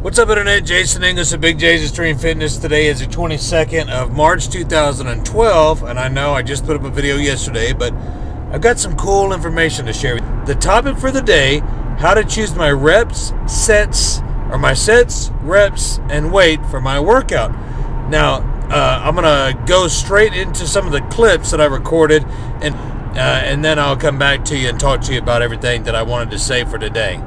What's up, Internet? Jason English of Big J's Extreme Fitness. Today is the 22nd of March 2012, and I know I just put up a video yesterday, but I've got some cool information to share with you. The topic for the day: how to choose my sets, reps, and weight for my workout. Now, I'm gonna go straight into some of the clips that I recorded, and then I'll come back to you and talk to you about everything that I wanted to say for today.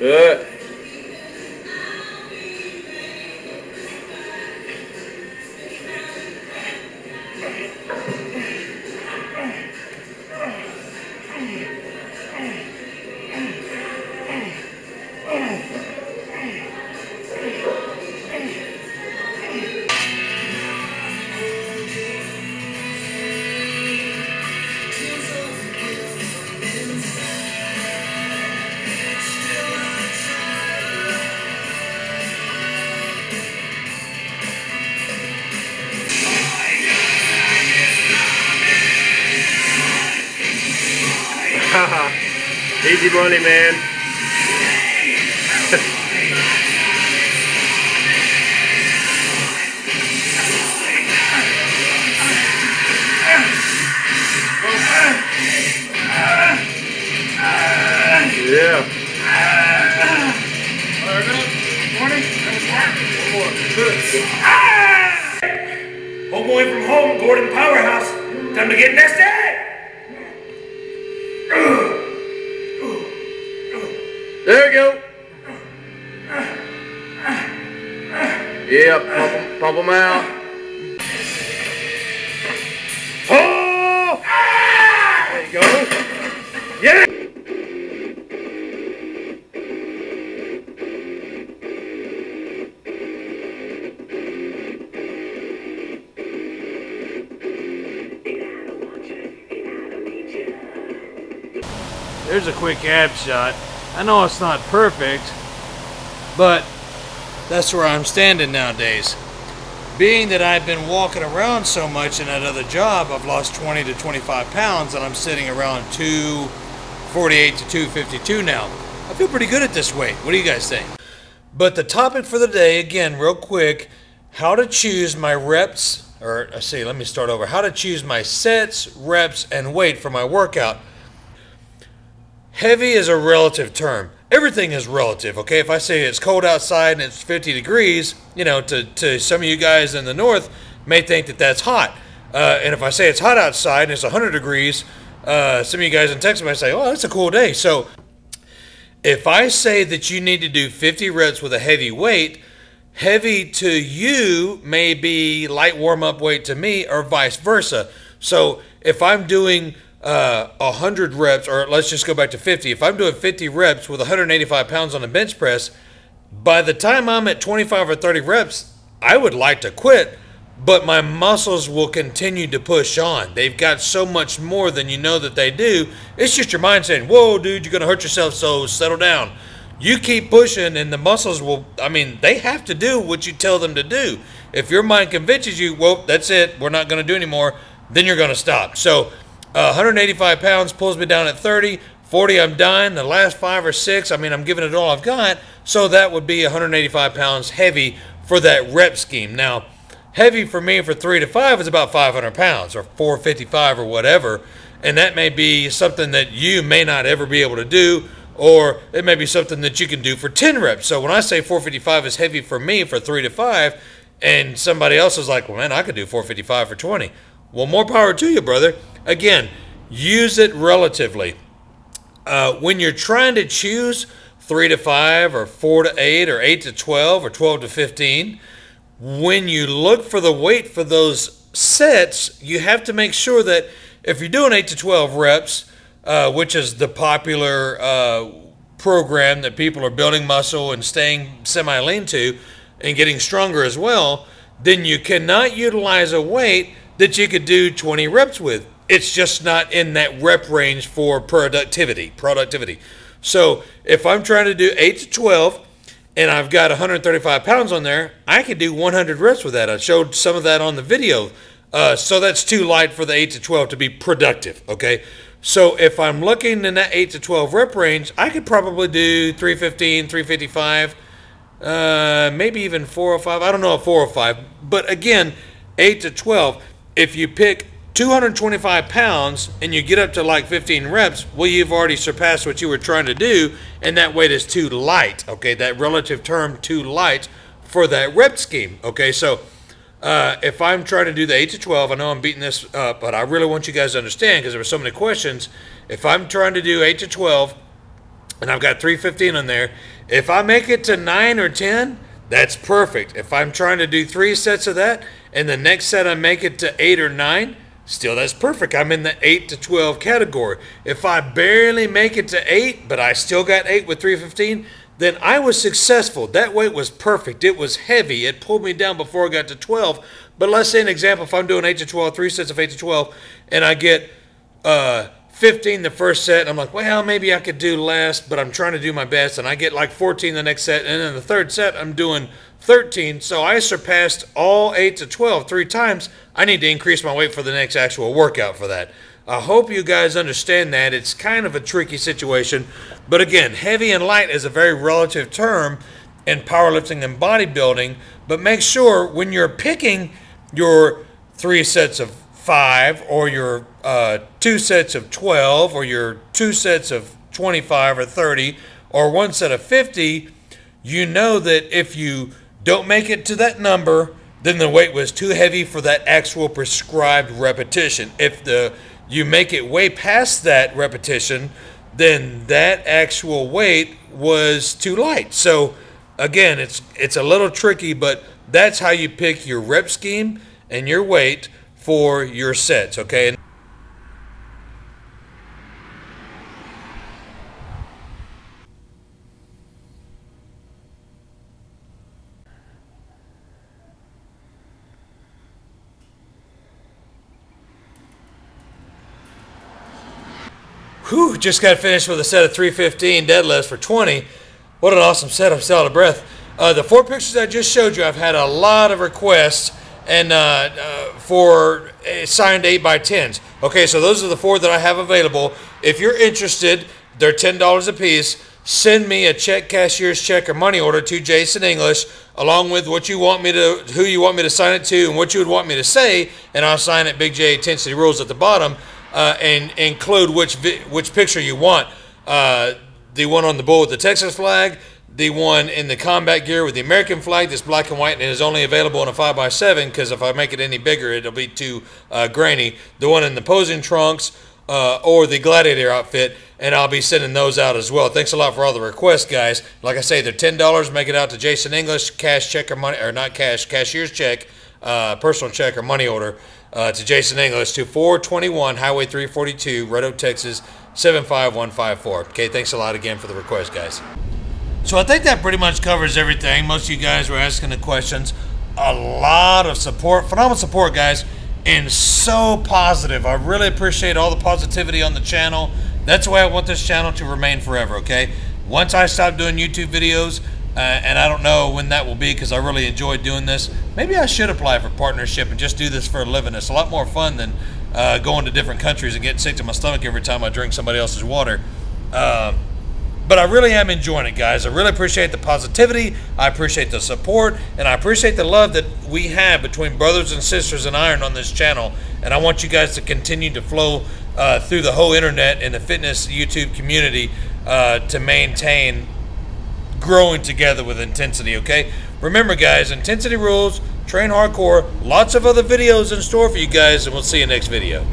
Good. Easy money, man. Yeah. Homeboy from home, Gordon Powerhouse. Time to get nested. There we go. Yep, pump them out. Oh! There you go. Yeah! There's a quick ab shot. I know it's not perfect, but that's where I'm standing nowadays. Being that I've been walking around so much in that other job, I've lost 20 to 25 pounds, and I'm sitting around 248 to 252 now. I feel pretty good at this weight. What do you guys think? But the topic for the day, again, real quick, how to choose my reps, or let me start over. How to choose my sets, reps, and weight for my workout. Heavy is a relative term. Everything is relative, okay? If I say it's cold outside and it's 50 degrees, you know, to some of you guys in the north may think that that's hot. And if I say it's hot outside and it's 100 degrees, some of you guys in Texas might say, oh, that's a cool day. So if I say that you need to do 50 reps with a heavy weight, heavy to you may be light warm-up weight to me, or vice versa. So if I'm doing 100 reps, or let's just go back to 50. If I'm doing 50 reps with 185 pounds on the bench press, by the time I'm at 25 or 30 reps, I would like to quit, but my muscles will continue to push on. They've got so much more than you know that they do. It's just your mind saying, whoa, dude, you're going to hurt yourself, so settle down. You keep pushing, and the muscles will, I mean, they have to do what you tell them to do. If your mind convinces you, well, that's it, we're not going to do anymore, then you're going to stop. So 185 pounds pulls me down at 30, 40 I'm done, the last 5 or 6, I mean, I'm giving it all I've got, so that would be 185 pounds heavy for that rep scheme. Now, heavy for me for 3 to 5 is about 500 pounds, or 455 or whatever, and that may be something that you may not ever be able to do, or it may be something that you can do for 10 reps. So when I say 455 is heavy for me for 3 to 5, and somebody else is like, well, man, I could do 455 for 20. Well, more power to you, brother. Again, use it relatively. When you're trying to choose 3 to 5 or 4 to 8 or 8 to 12 or 12 to 15, when you look for the weight for those sets, you have to make sure that if you're doing 8 to 12 reps, which is the popular program that people are building muscle and staying semi-lean to and getting stronger as well, then you cannot utilize a weight that you could do 20 reps with. It's just not in that rep range for productivity. So if I'm trying to do 8 to 12 and I've got 135 pounds on there, I could do 100 reps with that. I showed some of that on the video. So that's too light for the 8 to 12 to be productive, okay? So if I'm looking in that 8 to 12 rep range, I could probably do 315, 355, maybe even 405. I don't know, 405. But again, 8 to 12. If you pick 225 pounds and you get up to like 15 reps, well, you've already surpassed what you were trying to do, and that weight is too light, okay? That relative term, too light, for that rep scheme, okay? So if I'm trying to do the 8 to 12, I know I'm beating this up, but I really want you guys to understand because there were so many questions. If I'm trying to do 8 to 12 and I've got 315 on there, if I make it to 9 or 10, that's perfect. If I'm trying to do 3 sets of that and the next set I make it to 8 or 9, still that's perfect. I'm in the 8 to 12 category. If I barely make it to 8, but I still got 8 with 315, then I was successful. That weight was perfect. It was heavy. It pulled me down before I got to 12. But let's say an example, if I'm doing 8 to 12, 3 sets of 8 to 12, and I get 15 the first set, I'm like, well, maybe I could do less, but I'm trying to do my best, and I get like 14 the next set, and then the third set, I'm doing 13, so I surpassed all 8 to 12 3 times. I need to increase my weight for the next actual workout for that. I hope you guys understand that. It's kind of a tricky situation, but again, heavy and light is a very relative term in powerlifting and bodybuilding, but make sure when you're picking your 3 sets of 5 or your 2 sets of 12 or your 2 sets of 25 or 30 or 1 set of 50, you know that if you don't make it to that number, then the weight was too heavy for that actual prescribed repetition. If you make it way past that repetition, then that actual weight was too light. So again, it's a little tricky, but that's how you pick your rep scheme and your weight for your sets, okay? Whew, just got finished with a set of 315 deadlifts for 20. What an awesome set. I'm still out of breath. The 4 pictures I just showed you, I've had a lot of requests and for signed 8x10s. Okay, so those are the 4 that I have available. If you're interested, they're $10 a piece. Send me a check, cashier's check, or money order to Jason English, along with what you want me to, who you want me to sign it to, and what you would want me to say, and I'll sign it Big J Intensity Rules at the bottom, and include which picture you want. The one on the bull with the Texas flag, the one in the combat gear with the American flag that's black and white and is only available in a 5x7, because if I make it any bigger, it'll be too grainy. The one in the posing trunks, or the gladiator outfit, and I'll be sending those out as well. Thanks a lot for all the requests, guys. Like I say, they're $10. Make it out to Jason English, cash check or money, or not cash, cashier's check, personal check or money order to Jason English to 421 Highway 342, Red Oak, Texas 75154. Okay, thanks a lot again for the request, guys. So I think that pretty much covers everything. Most of you guys were asking the questions. A lot of support, phenomenal support, guys. And so positive. I really appreciate all the positivity on the channel. That's the way I want this channel to remain forever, okay? Once I stop doing YouTube videos, and I don't know when that will be because I really enjoy doing this, maybe I should apply for partnership and just do this for a living. It's a lot more fun than going to different countries and getting sick to my stomach every time I drink somebody else's water. But I really am enjoying it, guys. I really appreciate the positivity. I appreciate the support. And I appreciate the love that we have between brothers and sisters in iron on this channel. And I want you guys to continue to flow through the whole internet and the fitness YouTube community to maintain growing together with intensity, okay? Remember, guys, intensity rules, train hardcore, lots of other videos in store for you guys, and we'll see you next video.